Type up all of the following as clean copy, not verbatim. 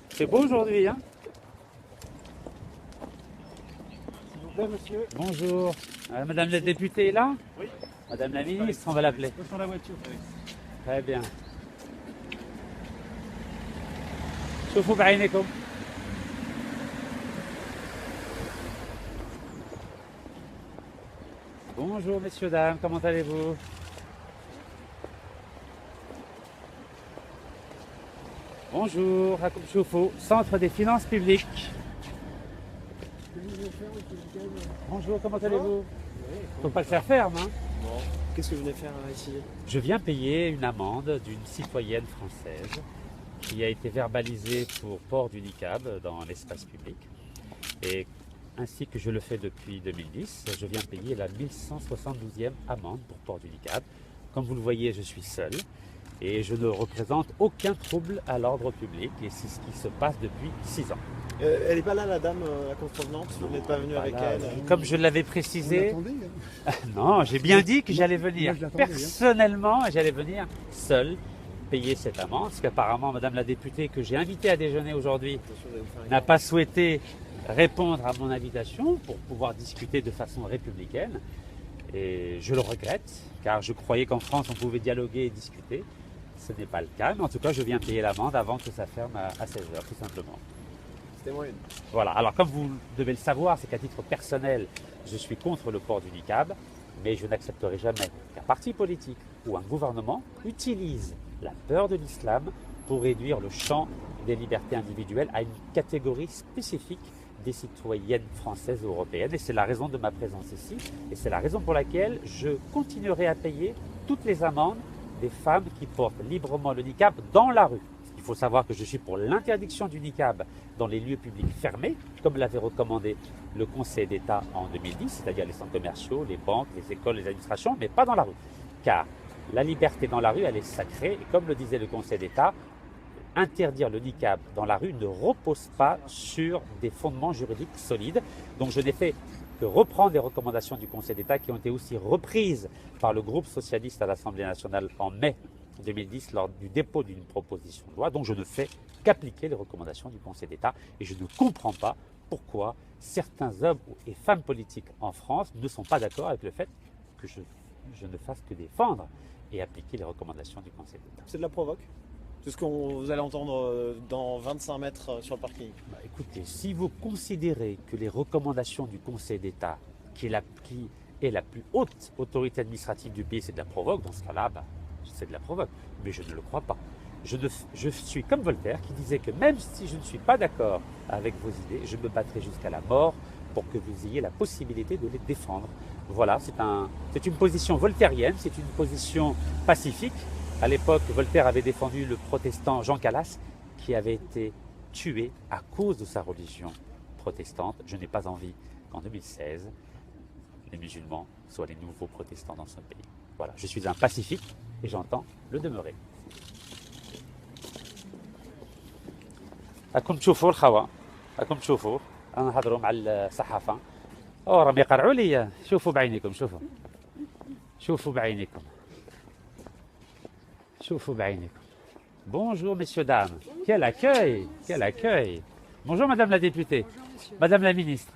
C'est beau aujourd'hui, hein? S'il vous plaît, monsieur. Bonjour. Madame la députée est là? Oui. Madame la ministre, on va l'appeler. Sur la voiture, Alex. Très bien. شوفوا بعينكم. Bonjour messieurs, dames, comment allez-vous? Bonjour, Hakoum Choufou, Centre des finances publiques. Bonjour, comment allez-vous? Faut pas le faire ferme, hein? Bon. Qu'est-ce que vous venez faire ici? Je viens payer une amende d'une citoyenne française qui a été verbalisée pour port du niqab dans l'espace public. Et ainsi que je le fais depuis 2010, je viens payer la 1172e amende pour port du niqab. Comme vous le voyez, je suis seul et je ne représente aucun trouble à l'ordre public et c'est ce qui se passe depuis 6 ans. Elle n'est pas là, la dame, la contrevenante? Vous n'êtes pas venu avec Voilà, elle? comme je l'avais précisé, non, j'ai bien dit que j'allais venir. Personnellement, j'allais venir seul payer cette amende, parce qu'apparemment, Madame la députée que j'ai invitée à déjeuner aujourd'hui n'a pas souhaité répondre à mon invitation pour pouvoir discuter de façon républicaine. Et je le regrette, car je croyais qu'en France, on pouvait dialoguer et discuter. Ce n'est pas le cas, mais en tout cas, je viens payer l'amende avant que ça ferme à 16h, tout simplement. C'était moyen. Voilà, alors comme vous devez le savoir, c'est qu'à titre personnel, je suis contre le port du niqab, mais je n'accepterai jamais qu'un parti politique ou un gouvernement utilise la peur de l'islam pour réduire le champ des libertés individuelles à une catégorie spécifique des citoyennes françaises et européennes. Et c'est la raison de ma présence ici, et c'est la raison pour laquelle je continuerai à payer toutes les amendes des femmes qui portent librement le niqab dans la rue. Il faut savoir que je suis pour l'interdiction du niqab dans les lieux publics fermés, comme l'avait recommandé le Conseil d'État en 2010, c'est-à-dire les centres commerciaux, les banques, les écoles, les administrations, mais pas dans la rue. Car la liberté dans la rue, elle est sacrée, et comme le disait le Conseil d'État, interdire le niqab dans la rue ne repose pas sur des fondements juridiques solides. Donc je n'ai fait que reprendre les recommandations du Conseil d'État qui ont été aussi reprises par le groupe socialiste à l'Assemblée nationale en mai 2010 lors du dépôt d'une proposition de loi. Donc je ne fais qu'appliquer les recommandations du Conseil d'État et je ne comprends pas pourquoi certains hommes et femmes politiques en France ne sont pas d'accord avec le fait que je ne fasse que défendre et appliquer les recommandations du Conseil d'État. C'est de la provoque? C'est ce que vous allez entendre dans 25 mètres sur le parking. Bah, écoutez, si vous considérez que les recommandations du Conseil d'État, qui est la plus haute autorité administrative du pays, c'est de la provoque, dans ce cas-là, bah, c'est de la provoque. Mais je ne le crois pas. Je suis comme Voltaire qui disait que même si je ne suis pas d'accord avec vos idées, je me battrai jusqu'à la mort pour que vous ayez la possibilité de les défendre. Voilà, c'est une position voltairienne, c'est une position pacifique. À l'époque, Voltaire avait défendu le protestant Jean Calas qui avait été tué à cause de sa religion protestante. Je n'ai pas envie qu'en 2016, les musulmans soient les nouveaux protestants dans ce pays. Voilà, je suis un pacifique et j'entends le demeurer. راكم تشوفوا الخوا راكم تشوفوا انا نهضروا مع الصحافه راهم يقرعوا لي شوفوا بعينيكم شوفوا بعينيكم شوفوا بعينيكم. Bonjour messieurs dames. Quel accueil, quel accueil. Bonjour madame la députée. Bonjour, Madame la ministre.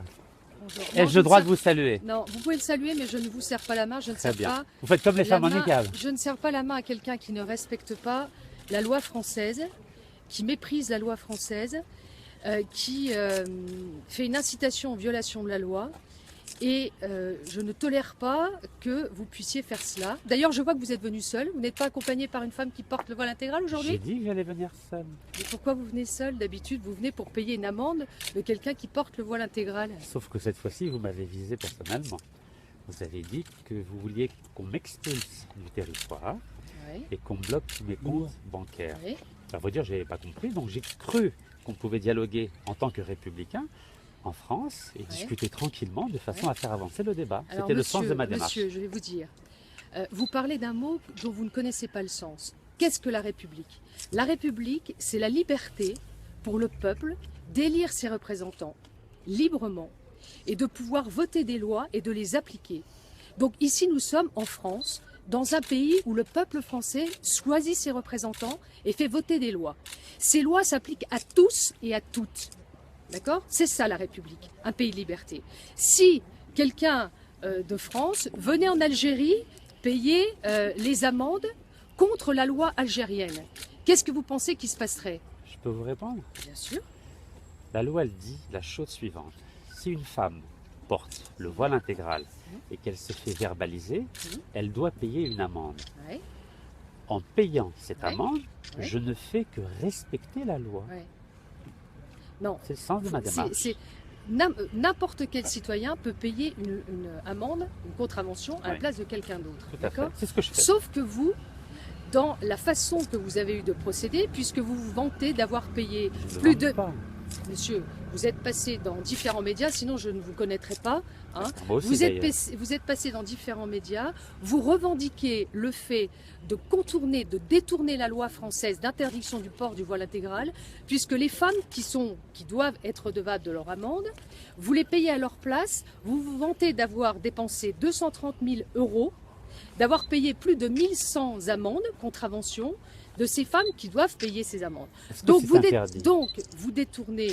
Bonjour. Ai-je le droit de vous saluer? Non, vous pouvez le saluer, mais je ne vous serre pas la main. Je ne Très serre bien. pas. Vous faites comme les femmes en la main- niqab. Je ne serre pas la main à quelqu'un qui ne respecte pas la loi française, qui méprise la loi française, qui fait une incitation en violation de la loi. Et je ne tolère pas que vous puissiez faire cela. D'ailleurs, je vois que vous êtes venu seul. Vous n'êtes pas accompagné par une femme qui porte le voile intégral J'ai aujourd'hui? dit que j'allais venir seule. Mais pourquoi vous venez seul? D'habitude, vous venez pour payer une amende de quelqu'un qui porte le voile intégral. Sauf que cette fois-ci, vous m'avez visé personnellement. Vous avez dit que vous vouliez qu'on m'expulse du territoire Oui. et qu'on bloque tous mes comptes bancaires. Oui. À vrai dire, je n'avais pas compris, donc j'ai cru qu'on pouvait dialoguer en tant que républicain en France et discuter tranquillement de façon à faire avancer le débat. Alors, C'était le sens de ma démarche. Monsieur, je vais vous dire, vous parlez d'un mot dont vous ne connaissez pas le sens. Qu'est-ce que la République? La République, c'est la liberté pour le peuple d'élire ses représentants librement et de pouvoir voter des lois et de les appliquer. Donc ici, nous sommes en France, dans un pays où le peuple français choisit ses représentants et fait voter des lois. Ces lois s'appliquent à tous et à toutes. D'accord? C'est ça la République, un pays de liberté. Si quelqu'un de France venait en Algérie payer les amendes contre la loi algérienne, qu'est-ce que vous pensez qui se passerait? Je peux vous répondre? Bien sûr. La loi, elle dit la chose suivante. Si une femme porte le voile intégral et qu'elle se fait verbaliser, elle doit payer une amende. Ouais. En payant cette Ouais. amende, Ouais. je ne fais que respecter la loi. Ouais. Non, C'est le sens de ma démarche. n'importe quel citoyen peut payer une amende, une contravention à la Ouais. place de quelqu'un d'autre. Tout à fait. D'accord? C'est ce que je fais. Sauf que vous, dans la façon que vous avez eu de procéder, puisque vous vous vantez d'avoir payé Je ne plus vante de... pas. Monsieur, vous êtes passé dans différents médias, sinon je ne vous connaîtrais pas. Hein. Moi aussi, Vous êtes, d'ailleurs. vous êtes passé dans différents médias, vous revendiquez le fait de contourner, de détourner la loi française d'interdiction du port du voile intégral, puisque les femmes qui doivent être redevables de leur amende, vous les payez à leur place, vous vous vantez d'avoir dépensé 230 000 euros, d'avoir payé plus de 1100 amendes, contraventions, de ces femmes qui doivent payer ces amendes. Est-ce que Donc c'est vous, interdit? donc vous détournez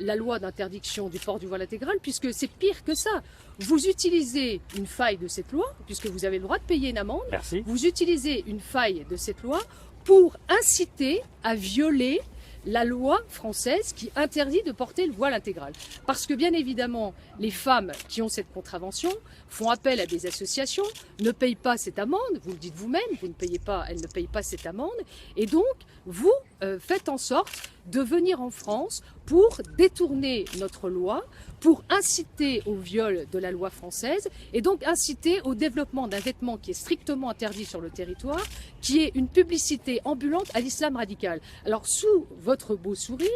la loi d'interdiction du port du voile intégral, puisque c'est pire que ça. Vous utilisez une faille de cette loi, puisque vous avez le droit de payer une amende, Merci. vous utilisez une faille de cette loi pour inciter à violer la loi française qui interdit de porter le voile intégral. Parce que bien évidemment, les femmes qui ont cette contravention font appel à des associations, ne payent pas cette amende, vous le dites vous-même, vous ne payez pas, elles ne payent pas cette amende, et donc vous faites en sorte de venir en France pour détourner notre loi, pour inciter au viol de la loi française et donc inciter au développement d'un vêtement qui est strictement interdit sur le territoire, qui est une publicité ambulante à l'islam radical. Alors sous votre beau sourire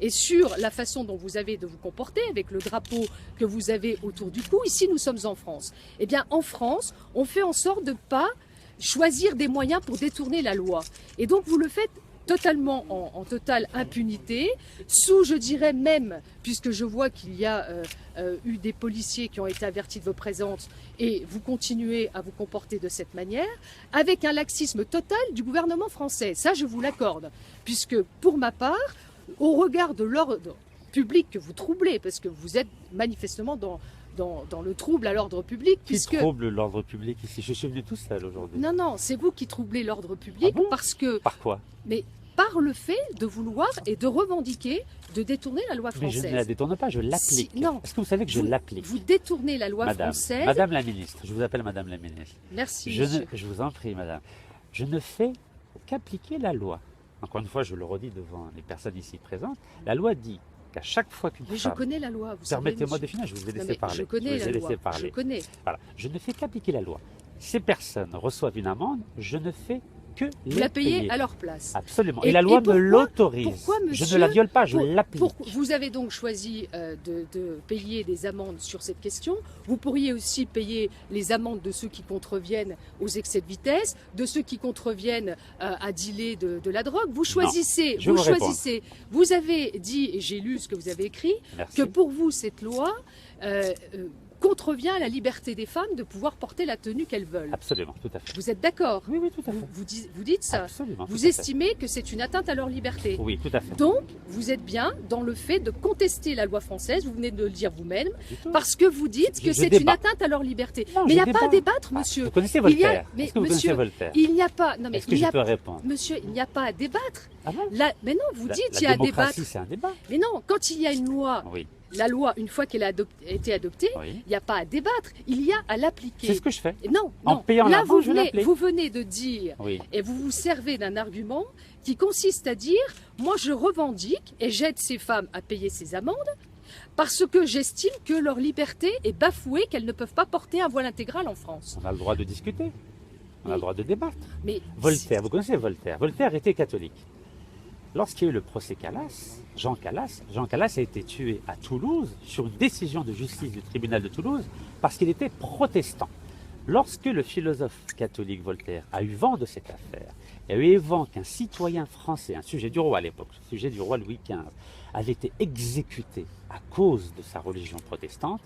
et sur la façon dont vous avez de vous comporter avec le drapeau que vous avez autour du cou, ici nous sommes en France. Eh bien en France, on fait en sorte de ne pas choisir des moyens pour détourner la loi. Et donc vous le faites totalement en totale impunité, sous, je dirais même, puisque je vois qu'il y a eu des policiers qui ont été avertis de vos présences et vous continuez à vous comporter de cette manière, avec un laxisme total du gouvernement français. Ça, je vous l'accorde, puisque pour ma part, au regard de l'ordre public que vous troublez, parce que vous êtes manifestement dans le trouble à l'ordre public. Qui trouble l'ordre public ici? Je suis venu tout seul aujourd'hui. Non, non, c'est vous qui troublez l'ordre public parce que... Par quoi? Mais par le fait de vouloir et de revendiquer de détourner la loi française. Mais je ne la détourne pas, je l'applique. Non. Est-ce que vous savez que je l'applique? Vous détournez la loi française. Madame la ministre, je vous appelle Madame la ministre. Merci, monsieur. Je vous en prie, madame. Je ne fais qu'appliquer la loi. Encore une fois, je le redis devant les personnes ici présentes. La loi dit qu'à chaque fois qu'une Mais femme... je connais la loi, vous savez, Permettez-moi monsieur. de finir, je vous ai Non, laissé mais parler. je connais vous ai la laissé loi, parler. je connais. Voilà. Je ne fais qu'appliquer la loi. Ces personnes reçoivent une amende, je ne fais que Vous les la payez payer. à leur place. Absolument. Et la loi pourquoi- me l'autorise. pourquoi, Je monsieur, ne la viole pas, je l'applique. Vous avez donc choisi de payer des amendes sur cette question. Vous pourriez aussi payer les amendes de ceux qui contreviennent aux excès de vitesse, de ceux qui contreviennent à dealer de la drogue. Vous choisissez, je vous réponds. Vous avez dit, et j'ai lu ce que vous avez écrit, Merci. que pour vous, cette loi contrevient à la liberté des femmes de pouvoir porter la tenue qu'elles veulent. Absolument, tout à fait. Vous êtes d'accord? Oui, oui, tout à fait. Vous dites ça. Absolument. tout à Vous fait. estimez que c'est une atteinte à leur liberté. Oui, tout à fait. Donc, vous êtes bien dans le fait de contester la loi française, vous venez de le dire vous-même, Du tout. parce que vous dites que Je c'est une débat. atteinte à leur liberté. Non, mais il je n'y a pas à débat. débattre, monsieur. Vous connaissez Il y a- Voltaire? mais Est-ce que vous monsieur, connaissez Voltaire? Il n'y a pas... Non, mais Est-ce que il y je a... peux répondre? Monsieur, il n'y a pas à débattre. Ah bon? Mais non, vous dites La il y a à débattre. démocratie, c'est un débat. Mais non, quand il y a une loi, Oui, la loi, une fois qu'elle a été adoptée, oui. il n'y a pas à débattre, il y a à l'appliquer. C'est ce que je fais. Et non, En non. payant Là, l'amende, je l'applique. vous venez de dire Oui. et vous vous servez d'un argument qui consiste à dire moi je revendique et j'aide ces femmes à payer ces amendes parce que j'estime que leur liberté est bafouée, qu'elles ne peuvent pas porter un voile intégral en France. On a le droit de discuter. On a le droit de débattre. Mais Voltaire, vous connaissez Voltaire? Voltaire était catholique. Lorsqu'il y a eu le procès Calas, Jean Calas a été tué à Toulouse sur une décision de justice du tribunal de Toulouse parce qu'il était protestant. Lorsque le philosophe catholique Voltaire a eu vent de cette affaire, et a eu vent qu'un citoyen français, un sujet du roi à l'époque, sujet du roi Louis XV, avait été exécuté à cause de sa religion protestante,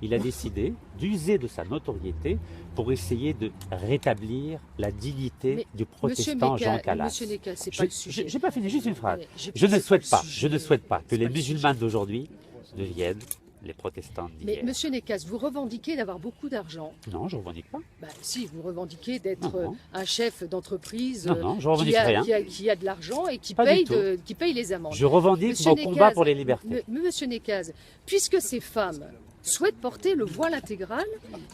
il a décidé d'user de sa notoriété pour essayer de rétablir la dignité du protestant Jean Calas. Monsieur Necas, c'est pas le sujet. J'ai pas fini, juste une phrase. Mais Je ne souhaite pas, sujet. je ne souhaite pas que C'est les pas le musulmans sujet. d'aujourd'hui deviennent les protestants Mais d'hier. Monsieur Necas, vous revendiquez d'avoir beaucoup d'argent. Non, je ne revendique pas. Bah, si, vous revendiquez d'être Non, non. un chef d'entreprise Non, non, je revendique qui, a, rien. qui a de l'argent et qui Pas paye, du tout. qui paye les amendes. Je revendique Monsieur mon Necas, combat pour les libertés. Monsieur Necas, puisque ces femmes souhaitent porter le voile intégral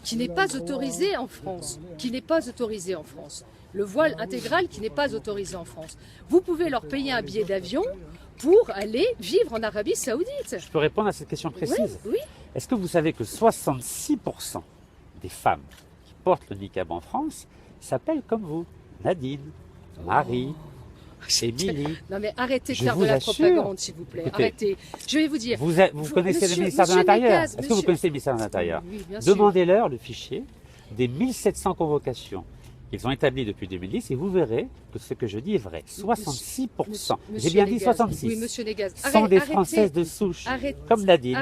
qui n'est pas autorisé en France, le voile intégral qui n'est pas autorisé en France, vous pouvez leur payer un billet d'avion pour aller vivre en Arabie Saoudite. Je peux répondre à cette question précise. Oui. Est-ce que vous savez que 66% des femmes qui portent le niqab en France s'appellent comme vous? Nadine, Marie, Émilie. Non mais arrêtez de Je faire de vous la assure. propagande, s'il vous plaît. Écoutez, arrêtez. Je vais vous dire. Vous connaissez le ministère de l'Intérieur? Est-ce que vous connaissez le ministère de l'Intérieur? Oui, bien sûr. Demandez-leur le fichier des 1700 convocations qu'ils ont établies depuis 2010 et vous verrez que ce que je dis est vrai. 66%. J'ai bien dit Negaz. 66. Oui, monsieur Negaz. Sont des Françaises de souche, comme Nadine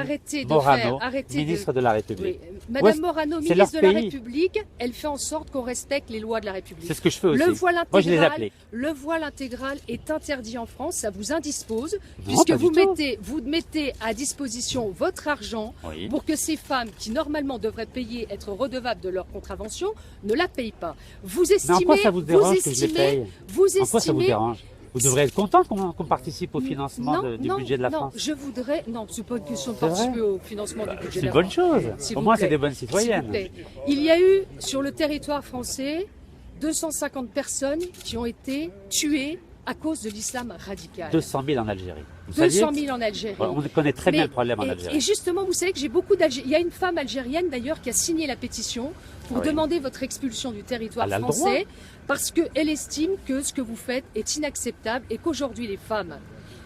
Morano, ministre de la République. Oui. Madame Ouais, Morano, c'est leur ministre de la pays. République, elle fait en sorte qu'on respecte les lois de la République. C'est ce que je fais aussi. Le voile Moi, je les intégral, applique. le voile intégral est interdit en France, ça vous indispose, Non, puisque pas du tout. vous mettez à disposition votre argent Oui. pour que ces femmes qui normalement devraient payer, être redevables de leur contravention, ne la payent pas. Vous Mais estimez, en quoi ça vous dérange que je les paye? vous En quoi ça vous estimez, dérange? Vous devrez être content qu'on participe au financement du budget de la France. je voudrais. Non, c'est pas une question de C'est vrai. participer au financement du budget C'est de une la bonne France. chose. S'il Au vous moins, plaît. c'est des bonnes S'il vous citoyennes. plaît. Il y a eu sur le territoire français 250 personnes qui ont été tuées à cause de l'islam radical. 200 000 en Algérie. Vous 200 saviez 000 en Algérie. On connaît très bien le problème en et Algérie. justement, vous savez que j'ai beaucoup d'Algériens. Il y a une femme algérienne d'ailleurs qui a signé la pétition pour Ah oui. demander votre expulsion du territoire Elle a le français parce qu'elle estime que ce que vous faites est inacceptable et qu'aujourd'hui les femmes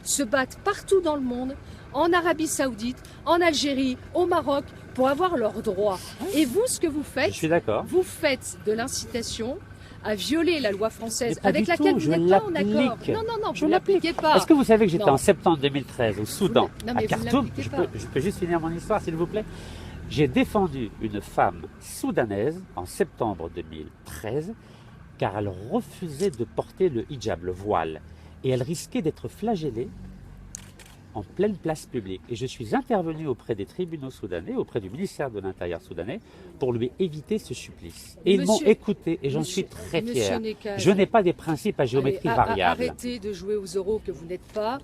se battent partout dans le monde, en Arabie Saoudite, en Algérie, au Maroc, pour avoir leurs droits. Et vous, ce que vous Je faites, suis d'accord. vous faites de l'incitation à violer la loi française Mais pas avec du laquelle tout, vous je n'êtes pas en accord. l'applique. Non, Je vous l'appliquez pas. Est-ce que vous savez que j'étais Non. en septembre 2013 au Soudan, Non, à mais vous Khartoum? l'appliquez Je pas. peux juste finir mon histoire, s'il vous plaît. J'ai défendu une femme soudanaise en septembre 2013 car elle refusait de porter le hijab, le voile, et elle risquait d'être flagellée en pleine place publique. Et je suis intervenu auprès des tribunaux soudanais, auprès du ministère de l'Intérieur soudanais, pour lui éviter ce supplice. Et ils m'ont Monsieur- écouté, et j'en suis Monsieur- très Monsieur fier. Necas. Je n'ai pas des principes à géométrie Allez, variable. Arrêtez de jouer aux euros que vous n'êtes pas.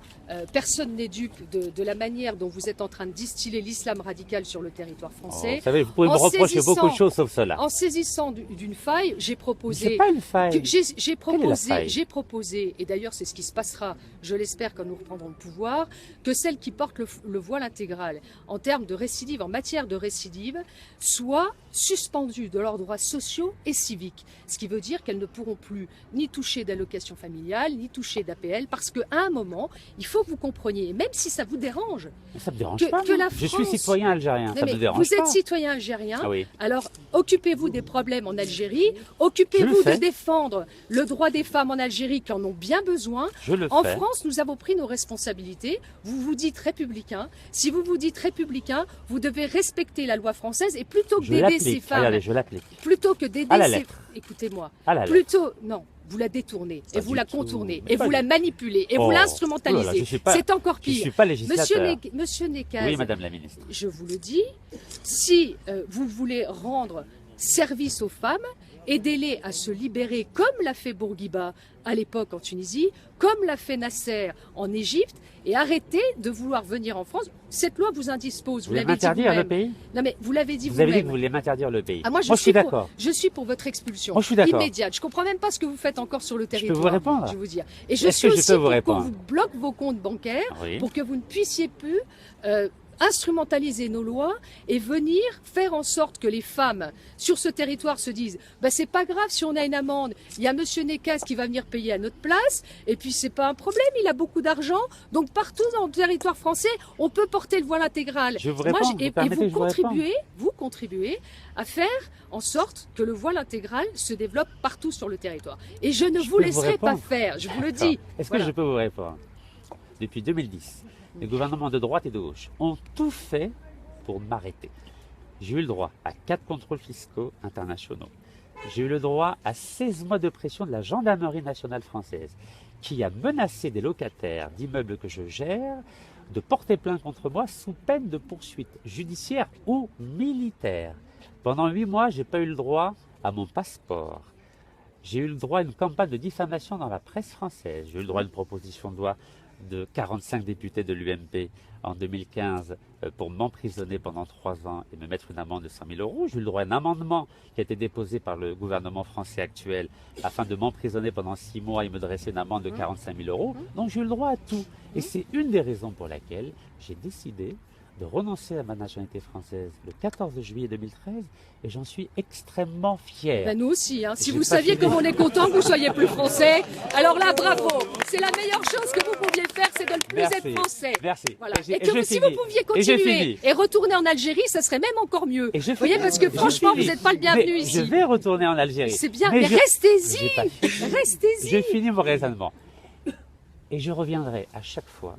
Personne n'est dupe de la manière dont vous êtes en train de distiller l'islam radical sur le territoire Oh, français. vous savez, vous pouvez me En reprocher saisissant- beaucoup de choses sauf cela. En saisissant d'une faille, j'ai C'est proposé. pas une faille. J'ai Quelle est la faille proposé, et d'ailleurs c'est ce qui se passera, je l'espère, quand nous reprendrons le pouvoir, que celles qui portent le voile intégral, en termes de récidive, en matière de récidive, soient suspendues de leurs droits sociaux et civiques. Ce qui veut dire qu'elles ne pourront plus ni toucher d'allocation familiale, ni toucher d'APL, parce qu'à un moment, il faut que vous compreniez, et même si ça vous dérange, Ça me dérange que- pas. que moi. la Je suis France- citoyen algérien, non, ça mais me dérange vous pas. êtes citoyen algérien, Ah oui. alors occupez-vous des problèmes en Algérie, Je occupez-vous le fais. de défendre le droit des femmes en Algérie qui en ont bien besoin. Je le En fais. France, nous avons pris nos responsabilités. Vous vous dites républicain. Si vous vous dites républicain, vous devez respecter la loi française et plutôt que Je d'aider ces l'applique. femmes, Regardez, je l'applique. plutôt que d'aider À la ces... lettre. Écoutez-moi. À la lettre. Plutôt, non. Vous la détournez Pas et vous du la tout. contournez Mais et pas vous du la tout. manipulez et Oh, vous oh là là, l'instrumentalisez. je suis pas- C'est encore Je ne pire. suis pas législateur. Monsieur Necas, Oui, Madame la Ministre. je vous le dis, si vous voulez rendre service aux femmes, aidez-les à se libérer comme l'a fait Bourguiba à l'époque en Tunisie, comme l'a fait Nasser en Égypte, et arrêtez de vouloir venir en France. Cette loi vous indispose, Vous vous voulez l'avez dit m'interdire le vous-même. pays? Non mais vous l'avez dit Vous avez dit que vous-même. vous voulez m'interdire le pays. Ah, moi, je suis d'accord. Je suis pour votre expulsion Moi, je suis d'accord. immédiate. Je comprends même pas ce que vous faites encore sur le peux territoire. vous répondre? Je vais vous dire. Et je Est-ce suis que je aussi peux vous pour qu'on répondre? vous bloque vos comptes bancaires Oui. pour que vous ne puissiez plus instrumentaliser nos lois et venir faire en sorte que les femmes sur ce territoire se disent bah, c'est pas grave si on a une amende, il y a monsieur Necas qui va venir payer à notre place et puis c'est pas un problème, il a beaucoup d'argent, donc partout dans le territoire français on peut porter le voile intégral. Je vais vous Moi, répondre, vous et permettez vous que je vous réponde? contribuez, vous contribuer à faire en sorte que le voile intégral se développe partout sur le territoire. Et je ne vous peux laisserai pas répondre faire, je vous le D'accord. dis. Est-ce Voilà. que je peux vous répondre? Depuis 2010, les gouvernements de droite et de gauche ont tout fait pour m'arrêter. J'ai eu le droit à 4 contrôles fiscaux internationaux. J'ai eu le droit à 16 mois de pression de la gendarmerie nationale française, qui a menacé des locataires d'immeubles que je gère de porter plainte contre moi sous peine de poursuite judiciaire ou militaire. Pendant 8 mois, je n'ai pas eu le droit à mon passeport. J'ai eu le droit à une campagne de diffamation dans la presse française. J'ai eu le droit à une proposition de loi de 45 députés de l'UMP en 2015 pour m'emprisonner pendant 3 ans et me mettre une amende de 100 000 euros. J'ai eu le droit à un amendement qui a été déposé par le gouvernement français actuel afin de m'emprisonner pendant 6 mois et me dresser une amende de 45 000 euros. Donc j'ai eu le droit à tout. Et c'est une des raisons pour laquelle j'ai décidé de renoncer à ma nationalité française le 14 juillet 2013 et j'en suis extrêmement fier. Ben nous aussi, hein. Si J'ai vous pas saviez fini. comme on est content que vous soyez plus français, alors là, bravo. C'est la meilleure chose que vous pouviez faire, c'est de ne plus être français. Merci. Voilà. Et Et que si vous pouviez continuer et retourner en Algérie, ça serait même encore mieux. Et je Vous voyez, finis. parce que Je franchement, finis. vous n'êtes pas le bienvenu Mais ici. Je vais retourner en Algérie. C'est bien, mais j'ai restez-y. pas fini. Restez-y. J'ai fini mon raisonnement. Et je reviendrai à chaque fois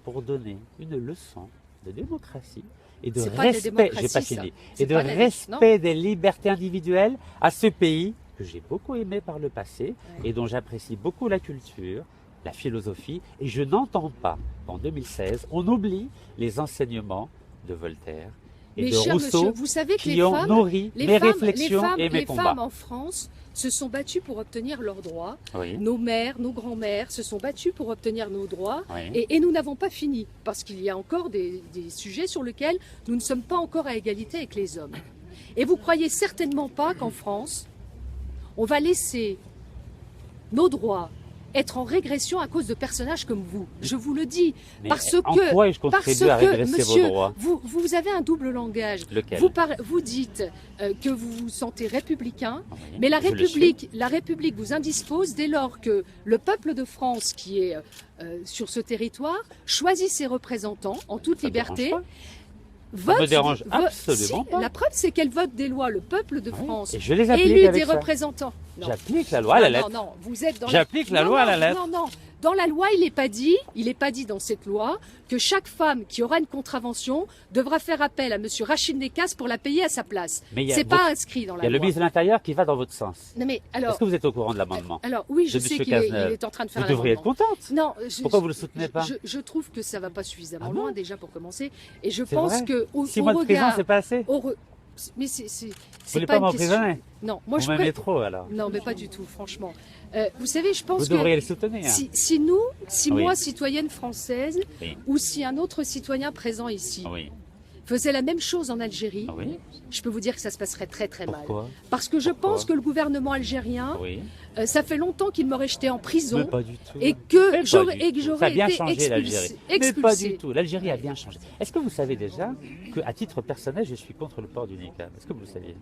pour donner une leçon de démocratie et de C'est pas de la respect, démocratie, j'ai pas ça. fini, C'est et de pas la vie, respect des libertés individuelles à ce pays que j'ai beaucoup aimé par le passé et dont j'apprécie beaucoup la culture, la philosophie, et je n'entends pas qu'en 2016, on oublie les enseignements de Voltaire et Mais de cher Rousseau monsieur, vous savez que qui les ont femmes, nourri mes réflexions et mes les combats. femmes en France se sont battues pour obtenir leurs droits. Oui. Nos mères, nos grands-mères se sont battues pour obtenir nos droits. Oui. Et nous n'avons pas fini, parce qu'il y a encore des sujets sur lesquels nous ne sommes pas encore à égalité avec les hommes. Et vous croyez certainement pas qu'en France, on va laisser nos droits être en régression à cause de personnages comme vous. Je vous le dis. Mais Parce en que, quoi ai-je contribué à régresser monsieur, vos droits? vous avez un double langage. Lequel? Vous dites que vous vous sentez républicain, Oui, mais la je le suis. République vous indispose dès lors que le peuple de France qui est sur ce territoire choisit ses représentants en toute Ça me dérange liberté. pas. Ça me dérange absolument Si, pas. la preuve, c'est qu'elle vote des lois, le peuple de Oui, France, et je les applique élu avec des ça. représentants. Non. J'applique la loi à la Non, lettre. non, vous êtes dans J'applique la loi à la lettre. Non, non. Dans la loi, il n'est pas dit dans cette loi que chaque femme qui aura une contravention devra faire appel à monsieur Rachid Nekas pour la payer à sa place. Mais il y a C'est beaucoup- pas inscrit dans Il la y a le loi. ministre de l'Intérieur qui va dans votre sens. Non, mais alors, Est-ce que vous êtes au courant de l'amendement oui, je de sais monsieur qu'il est, Cazeneuve? il est en train de faire Vous un devriez être amendement. contente. Non, Pourquoi vous le soutenez pas? je trouve que ça va pas suffisamment Ah bon loin déjà pour commencer. Et je C'est pense vrai que au 6 mois de prison, regard, c'est pas assez? mais c'est Vous c'est voulez pas pas une question. m'emprisonner? Non, moi Vous je m'aimez pré- trop alors. Non, mais pas du tout, franchement. Vous savez, je pense Vous que devriez le soutenir. si Oui. moi, citoyenne française, Oui. ou si un autre citoyen présent ici Oui. faisait la même chose en Algérie, Oui. je peux vous dire que ça se passerait très très mal. Pourquoi? Parce que je Pourquoi pense que le gouvernement algérien, Oui. ça fait longtemps qu'il m'aurait jeté en Mais prison pas du tout. et Mais que pas j'aurais du tout. Ça a été bien changé l'Algérie. expulsée. Mais pas expulsée. du tout. L'Algérie a bien changé. Est-ce que vous savez déjà qu'à titre personnel, je suis contre le port du niqab? Est-ce que vous le saviez?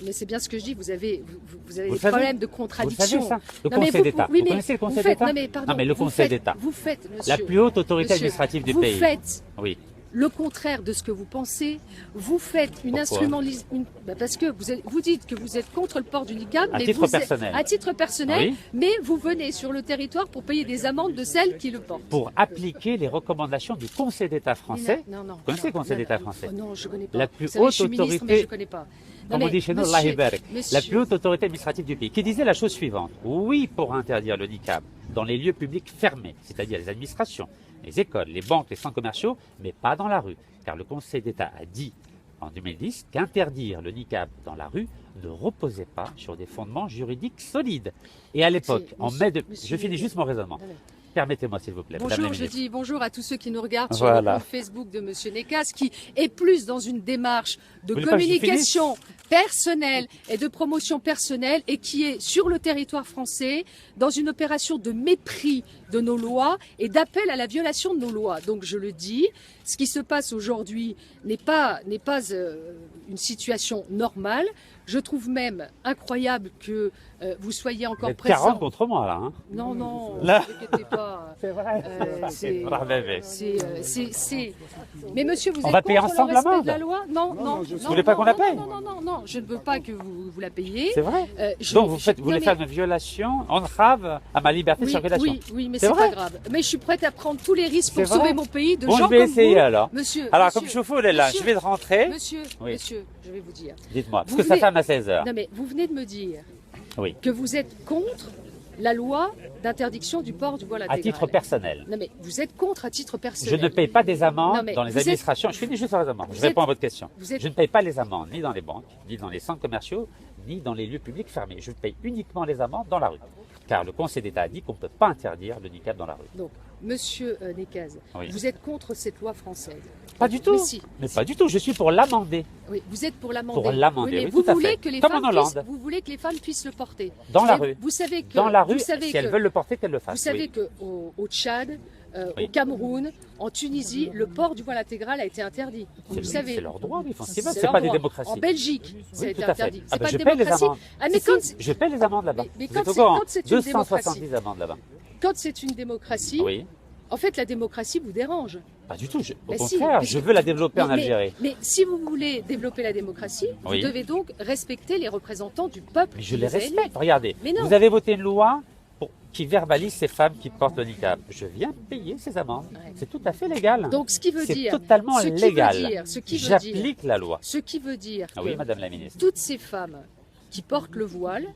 Mais c'est bien ce que je dis, vous avez Vous des le savez problèmes de Vous contradiction. savez ça? Le Non, mais Conseil d'État. oui, Vous mais connaissez le vous Conseil faites- d'État? Non, mais pardon, Non, mais le vous Conseil faites- d'État. Vous faites, monsieur. La plus haute autorité Monsieur, administrative du vous pays. faites Oui. le contraire de ce que vous pensez. Vous faites une Pourquoi instrumentalisation. Parce que vous dites que vous êtes contre le port du niqab, À mais titre vous êtes- personnel. à titre personnel, Oui. mais vous venez sur le territoire pour payer des amendes de celles qui le portent. Pour appliquer les recommandations du Conseil d'État français. Non, non. Vous connaissez le Conseil d'État français? Oh non, je connais pas. La plus Vous savez, haute je suis ministre, mais autorité- je connais pas. Non, Comme on mais dit chez nous, monsieur- Allah Ibarak, monsieur- la plus haute autorité administrative du pays, qui disait la chose suivante. Oui, pour interdire le niqab dans les lieux publics fermés, c'est-à-dire les administrations, les écoles, les banques, les centres commerciaux, mais pas dans la rue. Car le Conseil d'État a dit en 2010 qu'interdire le niqab dans la rue ne reposait pas sur des fondements juridiques solides. Et à l'époque, Monsieur- en mai de... monsieur- Je finis juste mon raisonnement. Non, mais- Permettez-moi, s'il vous plaît. Madame la Bonjour, je ministre. dis bonjour à tous ceux qui nous regardent sur Voilà. le compte Facebook de Monsieur Nekas, qui est plus dans une démarche de Vous voulez pas que je communication personnelle et de promotion personnelle et qui est sur le territoire français dans une opération de mépris de nos lois et d'appel à la violation de nos lois. Donc je le dis, ce qui se passe aujourd'hui n'est pas une situation normale. Je trouve même incroyable que vous soyez encore Vous êtes présent. 40 contre moi là. Hein. Non, non, ne Là. vous inquiétez pas. C'est vrai. C'est- Bravez. c'est- Mais monsieur, vous On êtes va payer contre ensemble le respect l'amende. de la loi? Non, non. Vous voulez pas qu'on la paye? Non, je ne veux pas que vous la payiez. C'est vrai. Donc Donc vous voulez faire une violation, entrave à ma liberté de circulation. oui, mais C'est c'est vrai pas grave. Mais je suis prête à prendre tous les risques pour C'est vrai. sauver mon pays de Bon, gens je vais comme essayer vous. alors. Monsieur, Alors monsieur, comme chauffeur est là, monsieur, je vais rentrer. Monsieur, Oui. monsieur, je vais vous dire. Dites-moi, parce Vous que ça venez- ferme à 16h. Non mais vous venez de me dire Oui. que vous êtes contre la loi d'interdiction du port du voile À intégral. titre personnel. Non mais vous êtes contre à titre Je personnel. ne paye pas des amendes Non, mais dans les vous êtes- administrations. Je finis juste sur les amendes. Je Vous réponds êtes- à votre question. vous êtes- Je ne paye pas les amendes ni dans les banques, ni dans les centres commerciaux, ni dans les lieux publics fermés. Je paye uniquement les amendes dans la rue. Car le Conseil d'État a dit qu'on ne peut pas interdire le niqab dans la rue. Donc, monsieur Nekaz, Oui. vous êtes contre cette loi française. Pas du tout. Mais si. Mais pas du tout. Je suis pour l'amender. Oui, vous êtes pour l'amender. Pour l'amender, mais oui, vous tout à voulez fait. que les Comme femmes en Hollande. puissent, vous voulez que les femmes puissent le porter. Dans la Mais rue. Vous savez que Dans la rue, vous savez si elles que- veulent le porter, qu'elles le fassent. Vous savez oui. qu'au Tchad, Oui. au Cameroun, en Tunisie, le port du voile intégral a été interdit. Vous le savez. C'est leur droit, oui, effectivement. C'est C'est leur pas des droit. démocraties. En Belgique, ça a Oui, été tout à fait. interdit. Ah C'est bah, pas je une paye les démocratie. amendes. Ah, mais Si, quand, si, je paye les amendes là-bas. Mais Vous quand êtes au c'est- courant quand c'est une 270 amendes là-bas. quand c'est une démocratie, Oui. en fait, la démocratie vous dérange. Pas du tout. Au Mais si, contraire, parce je que- veux la développer en Mais- Algérie. Mais si vous voulez développer la démocratie, Oui. vous devez donc respecter les représentants du peuple. Mais je qui les les a élus. respecte. Regardez, Mais non. vous avez voté une loi qui verbalise ces femmes qui portent le niqab. Je viens payer ces amendes. Ouais. C'est tout à fait légal. Donc, ce qui veut C'est dire, totalement ce qui veut légal. dire- ce qui veut dire- J'applique la loi. ce qui veut dire Ah que oui, Madame la Ministre. toutes ces femmes qui portent le voile,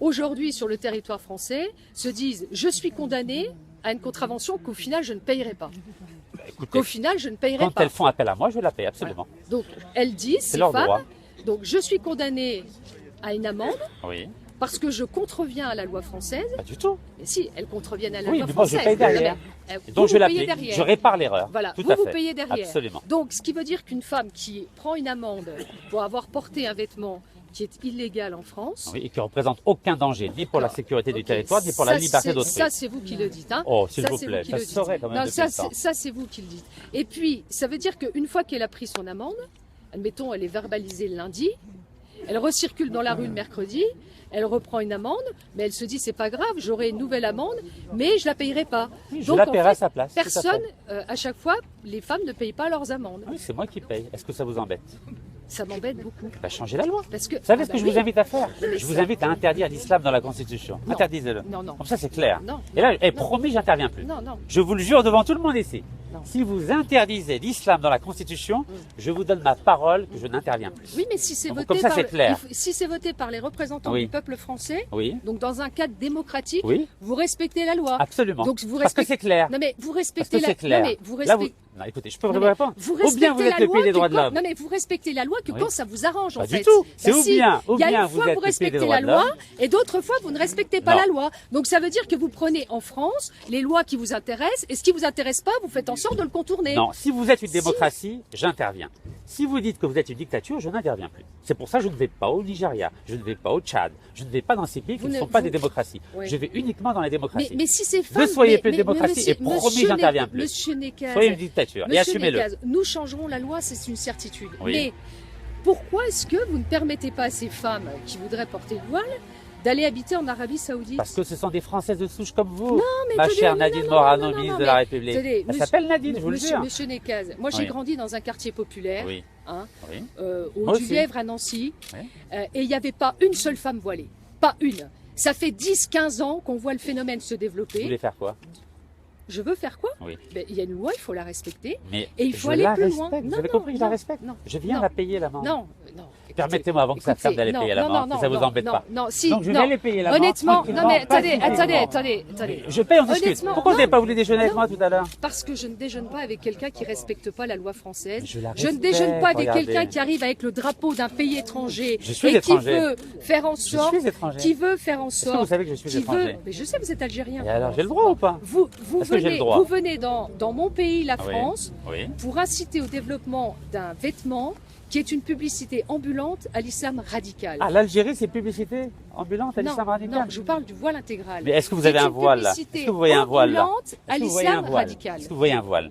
aujourd'hui sur le territoire français, se disent « je suis condamnée à une contravention qu'au final je ne payerai pas ». Écoutez, Qu'au final je ne payerai quand pas. elles font appel à moi, je la paye absolument. Donc elles disent, C'est ces leur femmes, droit. donc je suis condamnée à une amende Oui, parce que je contreviens à la loi française. pas du tout. Mais si, elles contreviennent à la Oui, loi mais moi, je française. paye derrière. Non, mais, Et vous, donc je vous payez l'applique. derrière. Je répare l'erreur. Voilà, Tout vous, à vous fait. payez derrière. Absolument. Donc, ce qui veut dire qu'une femme qui prend une amende pour avoir porté un vêtement qui est illégal en France, Oui, et qui ne représente aucun danger, ni pour la sécurité du ok, territoire, ni pour la ça, liberté c'est- d'autrui. Ça, c'est vous qui le dites. Hein. Oh, s'il Ça, vous c'est plaît, qui ça le se dites. saurait quand même Non, depuis ça, le temps. ça, c'est vous qui le dites. Et puis, ça veut dire qu'une fois qu'elle a pris son amende, admettons, elle est verbalisée le lundi, elle recircule dans la rue le mercredi, elle reprend une amende, mais elle se dit c'est pas grave, j'aurai une nouvelle amende, mais je la payerai pas. Oui, je Donc, la en paierai à fait, sa place. tout à fait. Personne, à chaque fois, les femmes ne payent pas leurs amendes. Oui, c'est moi qui paye. Est-ce que ça vous embête? Ça m'embête beaucoup. Bah, changez la loi. Parce que, Vous savez ah ce bah que je oui. vous invite à faire? mais Je vous ça- invite à interdire l'islam dans la Constitution. Non. Interdisez-le. Non, non. Comme ça, c'est clair. Non, Et là, non. promis, j'interviens plus. Non, non. Je vous le jure devant tout le monde ici. Non. Si vous interdisez l'islam dans la Constitution, je vous donne ma parole que je n'interviens plus. Oui, mais si c'est Donc, voté comme ça, par c'est le- clair. si c'est voté par les représentants Oui. du peuple français, Oui, donc dans un cadre démocratique, oui, vous respectez la loi. absolument. Donc vous Parce que respectez- c'est clair. Non mais vous Parce respectez que la c'est clair. Non mais vous Là, respectez Non, écoutez, je peux Non, vous mais répondre. vous Ou bien respectez vous êtes la le loi pays des que droits de quand- l'homme. Non mais vous respectez la loi que Oui. quand ça vous arrange en Pas fait. du tout. C'est Bah ou si, bien il y a une vous fois êtes vous le pays des respectez droits la de loi l'homme. et d'autres fois vous ne respectez pas Non. la loi. Donc ça veut dire que vous prenez en France les lois qui vous intéressent et ce qui vous intéresse pas, vous faites en sorte de le contourner. Non, si vous êtes une Si. démocratie, j'interviens. Si vous dites que vous êtes une dictature, je n'interviens plus. C'est pour ça que je ne vais pas au Nigeria, je ne vais pas au Tchad, je ne vais pas dans ces pays qui Vous ne ne- sont pas vous- des démocraties. Oui. Je vais uniquement dans les démocraties. Mais si ces femmes, Ne soyez mais- plus mais- démocratie mais et promis, monsieur j'interviens Nekaz- plus. Monsieur Nekaz, Soyez une dictature et Monsieur assumez-le. Nekaz, nous changerons la loi, c'est une certitude. Oui. Mais pourquoi est-ce que vous ne permettez pas à ces femmes qui voudraient porter le voile d'aller habiter en Arabie Saoudite? Parce que ce sont des Françaises de souche comme vous. mais Ma attendez, chère non, Nadine non, Morano, non, non, ministre non, de la mais République. attendez, Elle monsieur- s'appelle Nadine, je vous le dis. Monsieur Nekaz, moi j'ai Oui. grandi dans un quartier populaire, Oui, hein, oui. au Moi du aussi. Lièvre à Nancy, Oui. et il n'y avait pas une seule femme voilée. Pas une. Ça fait 10-15 ans qu'on voit le phénomène se Vous développer. voulez faire quoi? Je veux faire quoi? Oui. Ben, il y a une loi, il faut la respecter. Mais Et il faut je aller la plus respecte. loin. Vous Non, avez non, compris, je la non, respecte. non, Je viens non. la payer l'amende. Non, non. écoutez, Permettez-moi avant que ça ferme d'aller non, payer non, l'amende, non, si ça vous non, embête non, pas. Non, si, Donc je non. vais les payer l'amende. Honnêtement, tranquillement, non mais attendez, pacifiquement. attendez. Je paye, on discute. Honnêtement, Pourquoi vous non. n'avez pas voulu déjeuner avec moi tout à l'heure? Parce que je ne déjeune pas avec quelqu'un qui respecte pas la loi française. Je la ne respecte, déjeune pas avec regardez. quelqu'un qui arrive avec le drapeau d'un pays étranger Je suis et étranger. qui veut faire en Je sorte, suis étranger. qui veut faire en Est-ce que sorte, vous savez que je suis qui étranger? veut. Mais je sais, vous êtes algérien. Et alors, j'ai le droit ou pas? Vous Est-ce que j'ai le venez, droit vous venez dans mon pays, la Oui. France, Oui. pour inciter au développement d'un vêtement qui est une publicité ambulante à l'islam radical. Ah, l'Algérie, c'est publicité ambulante à non, l'islam radical? non, je vous parle du voile intégral. Mais est-ce que vous avez un voile là? Est-ce que vous voyez un voile là? Ambulante à l'islam radical. Est-ce que vous voyez un voile?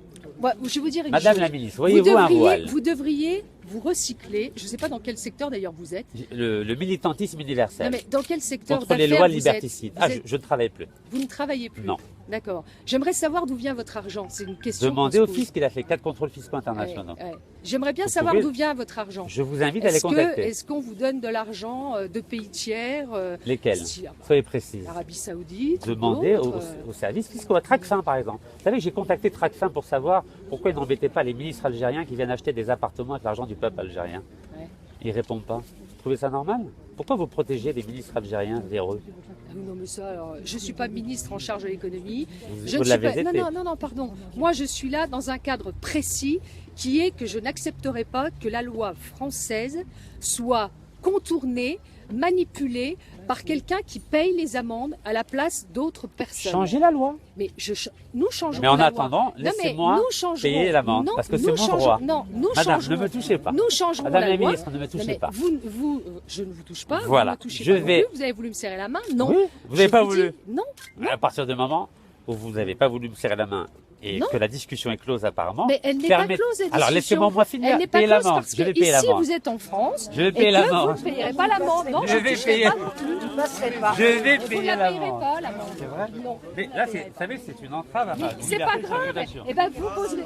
Je vais vous dire une Madame chose. la ministre, voyez-vous un voile? Vous devriez vous recycler. Je ne sais pas dans quel secteur d'ailleurs vous êtes. Le militantisme universel. Non, mais dans quel secteur Contre les d'affaires lois vous liberticides. êtes Ah, Vous êtes- je ne travaille plus. Vous ne travaillez plus. Non. D'accord. J'aimerais savoir d'où vient votre argent. C'est une question. Demandez qu'on au se pose. fisc, il a fait 4 contrôles fiscaux internationaux. Ouais, ouais. J'aimerais bien Vous savoir pouvez- d'où vient votre argent. Je vous invite à les contacter. Est-ce qu'on vous donne de l'argent de pays tiers Lesquels? style Soyez précise. Arabie Saoudite. Demandez d'autres, aux services fiscaux, à Tracfin par exemple. Vous savez que j'ai contacté Tracfin pour savoir pourquoi ils n'embêtaient pas les ministres algériens qui viennent acheter des appartements avec l'argent du peuple algérien. Ouais. Ils répondent pas. Vous trouvez ça normal? Pourquoi vous protégez les ministres algériens véreux? Ah oui, non, mais ça, alors, je ne suis pas ministre en charge de l'économie. Vous Je ne suis l'avez pas. été. Non, pardon. Moi, je suis là dans un cadre précis qui est que je n'accepterai pas que la loi française soit contournée, manipulée par quelqu'un qui paye les amendes à la place d'autres personnes. Changez la loi. Mais nous changerons Mais en la attendant, loi. Non, mais laissez-moi nous changerons- payer l'amende, Non, parce que c'est nous mon changerons- droit. Non, nous Madame, changerons. ne me touchez pas. Nous changerons Madame la la loi. ministre, ne me touchez Non, mais pas. je ne vous touche pas. Voilà. Vous ne me touchez Je pas non vais- plus. Vous avez voulu me serrer la main? Non. Oui, vous n'avez Je pas vous voulu. dis non. À partir du moment où vous n'avez pas voulu me serrer la main et Non. que la discussion est close apparemment. Mais elle n'est permet- pas close, la Alors discussion. laissez-moi finir. Elle n'est pas Payer close l'amende. parce Je vais que payer ici l'amende. vous êtes en France. Je vais payer et que l'amende. vous ne payerez pas l'amende. Non, Je vais ne toucherai payer. pas non plus. Je ne passerai pas. Je vais Vous payer ne la payerez l'amende. pas l'amende. C'est vrai? Non. Mais là, vous savez, c'est une entrave à ma C'est pas liberté de grave. circulation. Eh ben,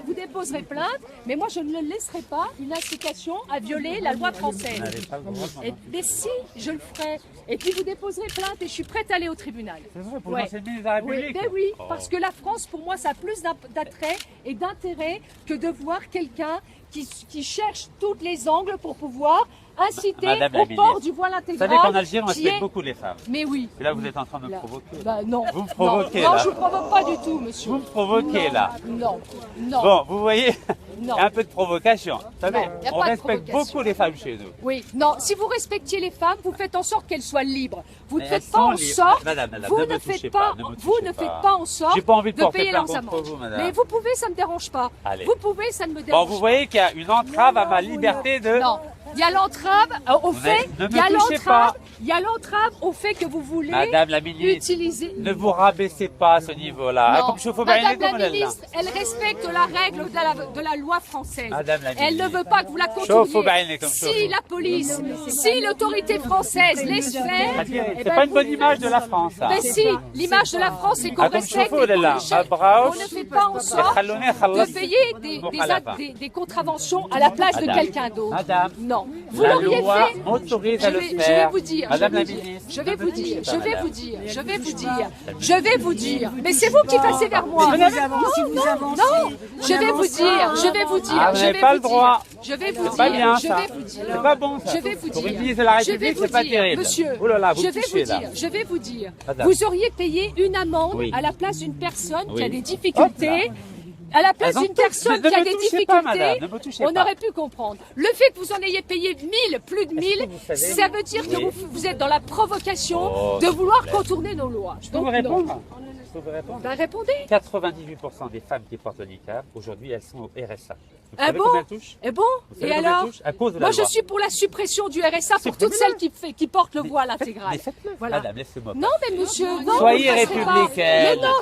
vous déposerez plainte, mais moi je ne laisserai pas une incitation à violer la loi française. Vous n'avez pas le droit, madame. Mais si, je le ferai. Et puis vous déposerez plainte et je suis prête à aller au tribunal. C'est vrai, pour Ouais. lancer le ministre de la Oui, République. ben oui, Oh. parce que la France, pour moi, ça a plus d'attrait et d'intérêt que de voir quelqu'un qui cherche tous les angles pour pouvoir inciter Madame la au port ministre, du voile Vous intégral. savez qu'en Algérie, on qui respecte est- beaucoup les femmes. Mais oui. Et là, vous êtes en train de me Là. provoquer. Bah non. Vous me provoquez, non, là. Non, je vous provoque pas du tout, monsieur. Vous me provoquez, Non, là. Non, non. Bon, vous voyez, il Non. y a un peu de provocation. Vous savez, Non, il y a on pas de respecte provocation. beaucoup les femmes chez nous. Oui, non, si vous respectiez les femmes, vous faites en sorte qu'elles soient libres. Vous ne Mais faites elles pas sont en libres. sorte, Madame, vous ne ne me faites touchez pas, pas, ne me vous touchez ne pas. faites pas en sorte J'ai pas envie de porter payer plainte leurs contre amendes. vous, madame. Mais vous pouvez, ça ne me dérange pas. Allez. Vous pouvez, ça ne me Bon, dérange pas. vous voyez qu'il y a une entrave à ma Non, vous liberté ne- de... Non, il y a l'entrave au Vous fait. ne me Il y a touchez l'entrave. pas. Il y a l'entrave au fait que vous voulez Madame la ministre, utiliser. ne vous rabaissez pas à ce niveau-là. Ah, Non. comme je faut Madame comme la elle est là. ministre, elle respecte la règle de la loi française. Madame la Elle ne ministre. veut pas que vous la Chauffe au contourniez. baïné comme Si chauffe. la police, si l'autorité française laisse faire, eh C'est ben, pas une vous- bonne image de la France, ça. Mais si, l'image de la France, c'est qu'on Ah, comme respecte chauffe, les là. conditions. Abraouch. On ne fait pas en sorte de payer des contraventions à la place de Madame. quelqu'un d'autre. Madame. Non. Vous La l'auriez loi fait. m'autorise à le Je vais faire. vous dire. Madame je la vais vous dire, ministre. Je vais ne vous me dire. touchez Je pas, vais madame. vous dire. Je vais vous dire. Je vais vous dire. Mais c'est vous qui passez vers moi. Si vous avancez, Non, je vais vous dire, je vais vous dire, Ah, vous je n'avez vais pas vous le droit. dire, je vais vous C'est pas bien, dire, je ça. vais vous dire, C'est pas bon, ça. je vais vous Pour dire, une ministre de la je vais République, vous c'est pas dire, terrible. monsieur, Oh là là, vous je me vais touchez, vous là. dire, je vais vous dire, Madame. vous auriez payé une amende Oui. à la place d'une personne qui Oui. a des difficultés. À la place Elles ont d'une personne toutes- qui a ne me des touchez pas, madame, difficultés, ne me touchez on pas. aurait pu comprendre. Le fait que vous en ayez payé 1000, plus de 1000, vous savez- ça veut dire que Oui. vous êtes dans la provocation Oh, de s'il vouloir vous plaît. contourner nos lois. Je peux vous Donc, répondre non. Je peux vous répondre Ben, répondez. 98% des femmes qui portent le niqab, aujourd'hui, elles sont au RSA. Vous Ah savez bon combien elles touchent Et bon Vous savez Et combien alors elles touchent À cause de la Moi, je loi. suis pour la suppression du RSA pour toutes Supprimez-le. celles qui portent le voile intégral. Mais faites-le. Voilà. Madame, laissez-moi. Non, mais monsieur, non, Soyez vous ne passerez pas. républicaine. Mais non.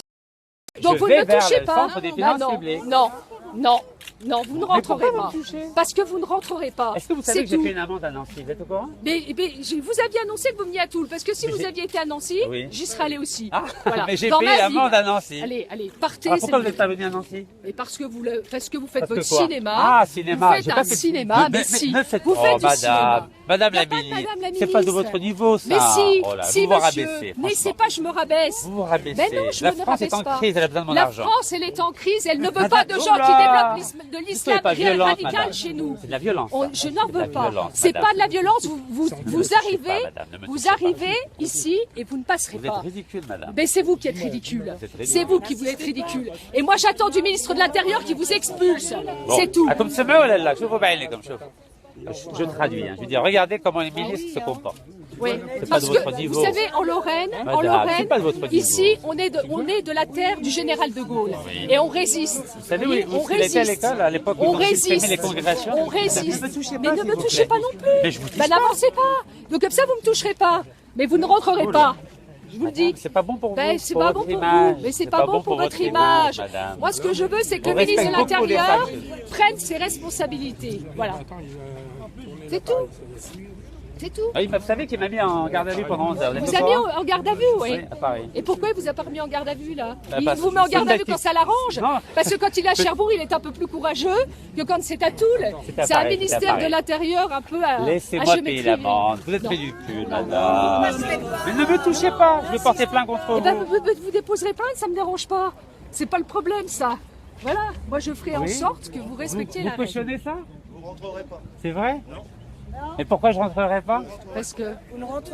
Donc Je vous vais ne me vers touchez le pas. centre des finances publiques. Non, non, non, vous ne rentrerez pourquoi pas. vous me touchez Parce que vous ne rentrerez pas. Est-ce que vous savez C'est que j'ai tout. fait une amende à Nancy Vous êtes au courant Mais vous aviez annoncé que vous veniez à Toul, parce que si Mais vous j'ai- aviez été à Nancy, Oui. j'y serais allé aussi. Ah, Voilà. mais j'ai Dans payé ma l'amende ville. à Nancy. Allez, partez. Alors pourquoi c'est vous n'êtes pas venu à Nancy Et parce que vous faites Parce que votre quoi cinéma. Ah, cinéma. Vous J'ai faites pas un fait- cinéma, mais si. ne faites Vous oh, faites du madame, cinéma. Madame Y a la pas de ministre, Madame la c'est pas de ministre. votre niveau, ça. Mais si, Oh là, si, vous vous monsieur. rabaissez. Mais c'est franchement. pas je me rabaisse. Vous vous rabaissez. Mais non, je la ne France est rabaisse en pas. crise, elle a besoin de mon La argent. France, elle est en crise, elle ne veut Madame, pas de gens oula. qui développent de Soyez l'islam pas violente, radical madame. chez nous. C'est de la violence. ça. Je n'en C'est de la veux pas. violence, C'est madame. pas de la violence. Vous me touchez arrivez, pas, madame, ne me vous touchez pas. arrivez ici et vous ne passerez Vous êtes pas. ridicule, madame. Mais c'est vous qui êtes ridicule. Vous êtes ridicule. C'est vous qui vous êtes ridicule. Et moi, j'attends du ministre de l'Intérieur qui vous expulse. Bon. C'est tout. Ah, comme ce mot, là, je vous baille comme chauffe. Je traduis. Hein. Je veux dire, regardez comment les ministres se comportent. Oui, C'est pas parce de votre que niveau. vous savez, en Lorraine, c'est pas de votre niveau. ici, on est de la terre du général de Gaulle et on résiste. Vous savez voyez, où il était à l'école, à l'époque où on ils ont supprimé résiste, les congrégations? on résiste. Ne me touchez Mais pas, ne s'il me vous touchez plaît. pas non plus. Mais je vous touche Ben, n'avancez pas. Donc comme ça, vous me toucherez pas. Mais vous ne rentrerez pas. Je vous le dis. C'est pas bon pour vous. Ben, c'est pour pas votre bon pour image. vous, mais c'est pas bon pour votre image, image. madame. Moi, ce que je veux, c'est que On le ministre de respecte beaucoup les l'Intérieur femmes. prenne ses responsabilités. Voilà. C'est tout. C'est tout. Ah, vous savez qu'il m'a mis en garde à vue pendant 11 heures. Vous a mis en garde à vue, oui. Oui, à Paris. Et pourquoi il vous a pas remis en garde à vue, là Bah, Il parce vous que met en c'est garde une à vue quand tactique. ça l'arrange. Non. Parce que quand il est à Cherbourg, il est un peu plus courageux que quand c'est à Toul. C'est à C'est un Paris, c'est à ministère de Paris. l'Intérieur un peu à Laissez-moi payer l'amende. Vous êtes ridicule, madame. Mais ne me touchez pas. Je vais porter plainte contre Eh ben, vous. vous déposerez plainte, ça me dérange pas. C'est pas le problème, ça. Voilà. Moi, je ferai en Oui. sorte que vous respectiez Vous la règle. cautionnez ça? Vous rentrerez pas. C'est vrai? Non. Mais pourquoi je rentrerai pas? Parce que...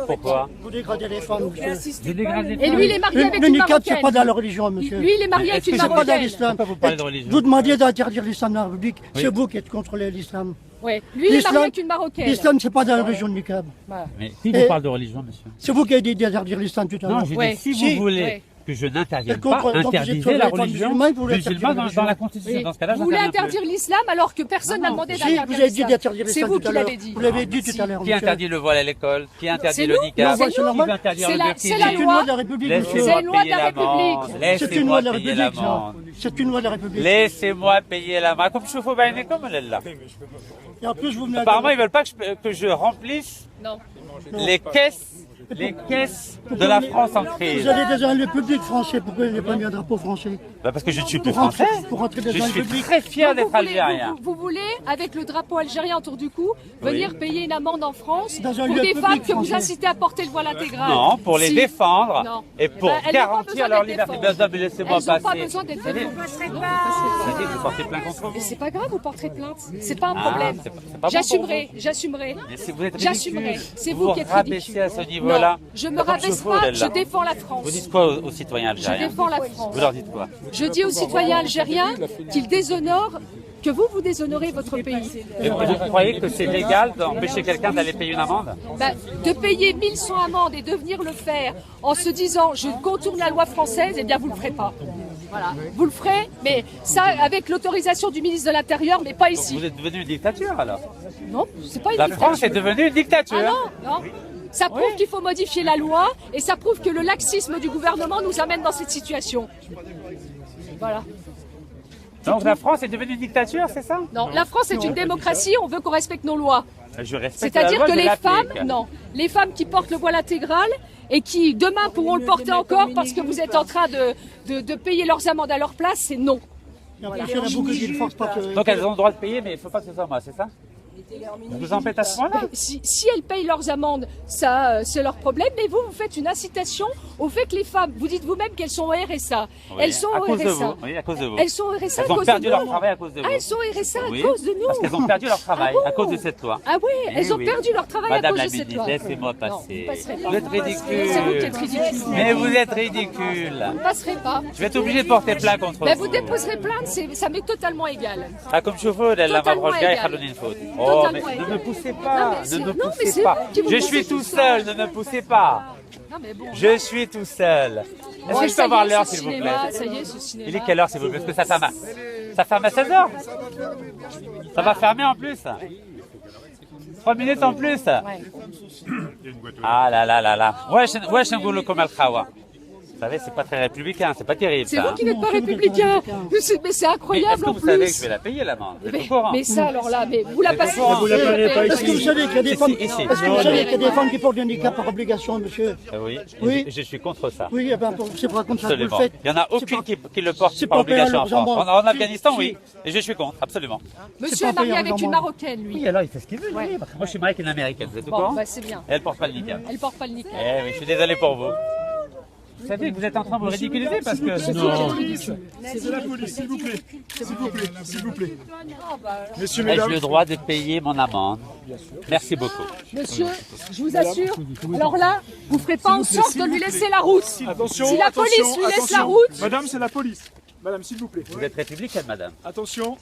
Pourquoi? Vous dégradez les femmes, monsieur. J'ai dégradé. Et lui, il est marié avec Le une niqab, Marocaine. c'est pas dans la religion, monsieur. Lui, il est marié avec Est-ce une que c'est C'est pas dans Marocaine. l'islam. Pourquoi vous parlez de religion? Vous demandiez d'interdire l'islam dans la République. C'est vous qui êtes contre l'islam. Ouais. Lui, il est marié avec une Marocaine. L'islam, c'est pas dans la religion de niqab. Mais qui vous Et- parle de religion, monsieur? C'est vous qui avez dit d'interdire l'islam tout à Non, l'heure. j'ai Ouais. dit si Si. vous voulez Ouais. que je n'intervienne Et contre- pas, donc vous êtes interdisez contre la les femmes religion musulmanes, vous voulez musulmane interdire la dans la religion. Constitution. Oui. Dans ce cas-là, Vous voulez j'interviens interdire plus. l'islam alors que personne n'a demandé Si, d'interdire vous avez dit l'islam. d'interdire C'est l'islam vous tout qui à l'heure. l'avez dit. Vous l'avez dit tout à l'heure, Qui monsieur. interdit le voile à l'école? Qui interdit C'est le nous. niqab? Non, c'est Qui nous. veut interdire C'est le la- burkini? c'est la C'est une loi de la République, monsieur. C'est une loi de la payer l'amende. République. C'est une loi de la Laissez-moi payer République, ça. l'amende. C'est une loi de la République. Laissez-moi payer l'amende. Comme je fais baïnekom, là. Et en plus, vous venez Apparemment, ils veulent pas que je remplisse Non. les caisses de la France en Vous crise. allez dans le public français. Pourquoi il n'y a pas mis un drapeau français? Bah, parce que je ne suis plus Pour rentrer- français. pour rentrer dans Je un suis public. très fier Donc, d'être vous voulez- algérien. vous voulez, avec le drapeau algérien autour du cou, venir payer une amende en France Dans un pour lieu des public femmes que vous français. incitez à porter le voile intégral. Non, pour les Si. défendre Non. et Eh pour ben, elles n'ont pas garantir besoin leur d'être liberté. défendues. Ben, non, mais laissez-moi Elles n'ont pas passer. besoin d'être Vous savez, défendues. vous savez que vous portez plainte contre Mais vous. c'est pas grave, vous porterez plainte. C'est pas un Ah, problème. c'est pas bon J'assumerai, pour j'assumerai. Mais si vous êtes J'assumerai. ridicule, C'est vous vous qui êtes rabaissez ridicule. à ce niveau-là. Non, je me Comme rabaisse chevaux, pas, là. je défends la France. Vous dites quoi aux citoyens Je algériens? défends la France. Vous leur dites quoi? Je dis aux citoyens algériens qu'ils déshonorent, que vous déshonorez votre pays. Et vous croyez que c'est légal d'empêcher quelqu'un d'aller payer une amende? Ben, de payer 1100 amendes et de venir le faire en se disant je contourne la loi française, eh bien vous le ferez pas. Voilà. Vous le ferez, mais ça avec l'autorisation du ministre de l'Intérieur, mais pas ici. Vous êtes devenu une dictature alors? Non, c'est pas une La dictature. France est devenue une dictature. Ah non, non. Ça prouve qu'il faut modifier la loi et ça prouve que le laxisme du gouvernement nous amène dans cette situation. Voilà. Donc la France est devenue une dictature, c'est ça? Non, la France est une démocratie, on veut qu'on respecte nos lois. Je respecte la C'est-à-dire loi, que je les l'applique. femmes, non, les femmes qui portent le voile intégral et qui demain pourront le porter encore parce que vous êtes en train de payer leurs amendes à leur place, c'est non. Et en plus, il y en a beaucoup qui ne forcent pas que... Donc elles ont le droit de payer, mais il ne faut pas que ce soit moi, c'est ça? Je vous embête à ce point-là? Si elles payent leurs amendes, ça, c'est leur problème. Mais vous faites une incitation au fait que les femmes, vous dites vous-même qu'elles sont au RSA. Oui, Elles sont à au cause de RSA. vous. Oui, à cause de vous. Elles sont au RSA Elles à ont cause perdu de leur nous. travail à cause de vous. Ah, elles sont au RSA Oui, à cause de nous. Parce qu'elles ont perdu leur travail Ah à cause de bon cette loi. Ah oui, Eh elles ont oui. perdu leur travail Madame à cause la de cette ministre, loi. laissez-moi Non, passer. vous passerez pas. Vous êtes ridicule. C'est vous qui êtes ridicule. Mais vous êtes ridicule. Vous ne passerez pas. Je vais être obligé de porter plainte contre Ben, vous. vous déposerez plainte, ça m'est totalement égal. Ah, comme chauffeur, elle la Totalement Mavrochka et égal. Khalonine Faute. Oh, mais Totalement ne égal. me poussez Non, pas. mais c'est- Ne me non, mais poussez c'est pas. vous qui vous Je poussez suis tout tout seul. seul, ne me poussez pas. Non, mais bon. Je suis tout seul. Est-ce Bon, que je ça peux y avoir est, l'heure, ce s'il vous plaît? cinéma, ça y est, ce cinéma. Il est quelle heure, s'il vous plaît? Parce que ça ferme à 16h. Ça va fermer en plus. 3 minutes en plus. Ah là là là là. Ouais, Shangolo comme Al-Khawa. Vous savez, c'est pas très républicain, c'est pas terrible. C'est ça, vous hein. qui n'êtes pas républicain. Mais c'est Mais incroyable est-ce que en vous savez que plus. je vais la payer, l'amende? Vous êtes au courant? Mais ça, alors là, mais vous la passez. Vous la payez pas Est-ce que vous savez qu'il y a des Si, femmes... si, ici. Est-ce que vous savez qu'il y a des femmes qui portent du handicap par obligation, monsieur? Oui, Oui. je suis contre ça. Oui, eh ben, c'est pas comme ça que vous le Absolument. faites. Il n'y en a C'est aucune pas- qui le porte c'est par pas payant obligation en leurs France. amendes. En Afghanistan, Si. oui. Et je suis contre, absolument. Monsieur pas est marié payant, avec une normalement. Marocaine, lui. Oui, alors il fait ce qu'il veut, lui. Ouais. Moi, je suis marié avec une américaine, vous êtes au Bon, courant? bah c'est bien. Et elle porte pas le niqab. Elle porte pas le niqab. Eh oui, je suis désolé pour vous. Vous savez que vous êtes en train de vous ridiculiser parce que... C'est vous qui êtes ridicule. C'est la police, s'il vous plaît. S'il vous plaît, s'il vous plaît. Messieurs, Ai-je mesdames, le droit de payer mon amende? Merci beaucoup. Monsieur, je vous assure, alors là, vous ferez pas en sorte de lui laisser la route. attention, Si la police attention, lui laisse attention. la route. Madame, c'est la police. Madame, s'il vous plaît. Vous êtes républicaine, madame? Attention.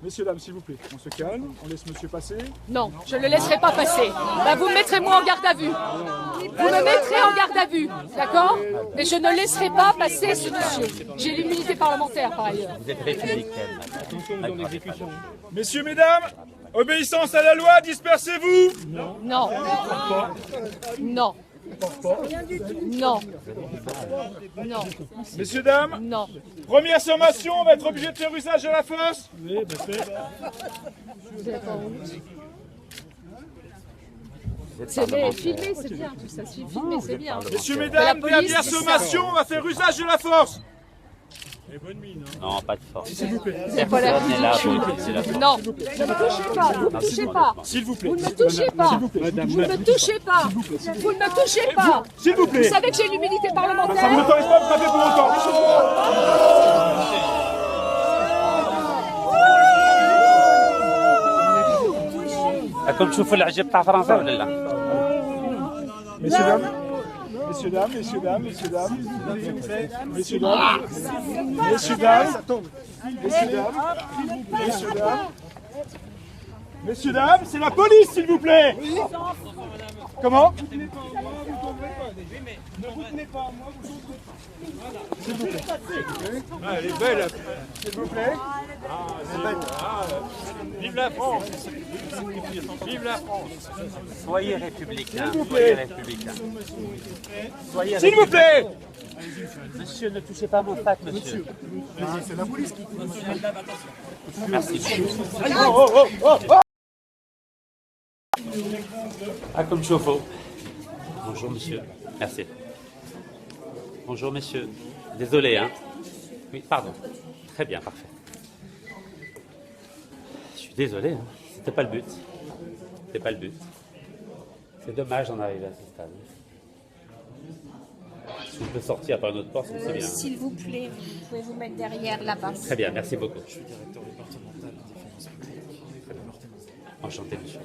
Messieurs, dames, s'il vous plaît, on se calme, on laisse monsieur passer. Non, je ne le laisserai pas passer. Bah, vous me mettrez moi en garde à vue. Vous me mettrez en garde à vue, d'accord? Mais je ne laisserai pas passer ce monsieur. J'ai l'immunité parlementaire par ailleurs. Vous êtes républicaine. Attention Messieurs, mesdames, obéissance à la loi, dispersez-vous. Non. Non. Non. Non. Messieurs, dames, Non. première sommation, on va être obligé de faire usage de la force. Vous êtes en honte. C'est filmé, c'est bien tout ça. C'est filmé, c'est bien. Messieurs, mesdames, De la police, dernière sommation, on va faire usage de la force. Non, pas de force. C'est pas la On est là pour utiliser la force. Non, ne me touchez pas, vous ne me touchez pas. S'il vous plaît. Vous ne me touchez pas. Vous ne me touchez pas. Vous ne me touchez pas. S'il vous plaît. Vous savez que j'ai l'immunité Ça ne parlementaire. m'autorise pas de frapper pour autant. راكم تشوفوا العجب تاع فرنسا ولا لا؟ Messieurs, dames, messieurs, dames, messieurs, dames, messieurs, dames, messieurs, dames, messieurs, dames, messieurs, dames, messieurs, dames, messieurs, dames, c'est la police, s'il vous plaît. Comment? S'il vous plaît. Elle est belle. S'il vous plaît. Vive la France. Vive la France. Soyez républicain. S'il vous Soyez plaît. républicain. Soyez S'il vous plaît. Monsieur, ne touchez pas mon sac, monsieur. C'est la police qui... Merci. Comme Chauffeau. Bonjour, monsieur. Merci. Bonjour, monsieur. Désolé, hein. Oui, pardon. Très bien, parfait. Je suis désolé, hein. C'était pas le but. C'était pas le but. C'est dommage d'en arriver à ce stade. Si je peux sortir par une autre porte, c'est bien. S'il vous plaît, vous pouvez vous mettre derrière là-bas. Très bien, merci beaucoup. Je suis directeur départemental de défense publique. Enchanté, monsieur.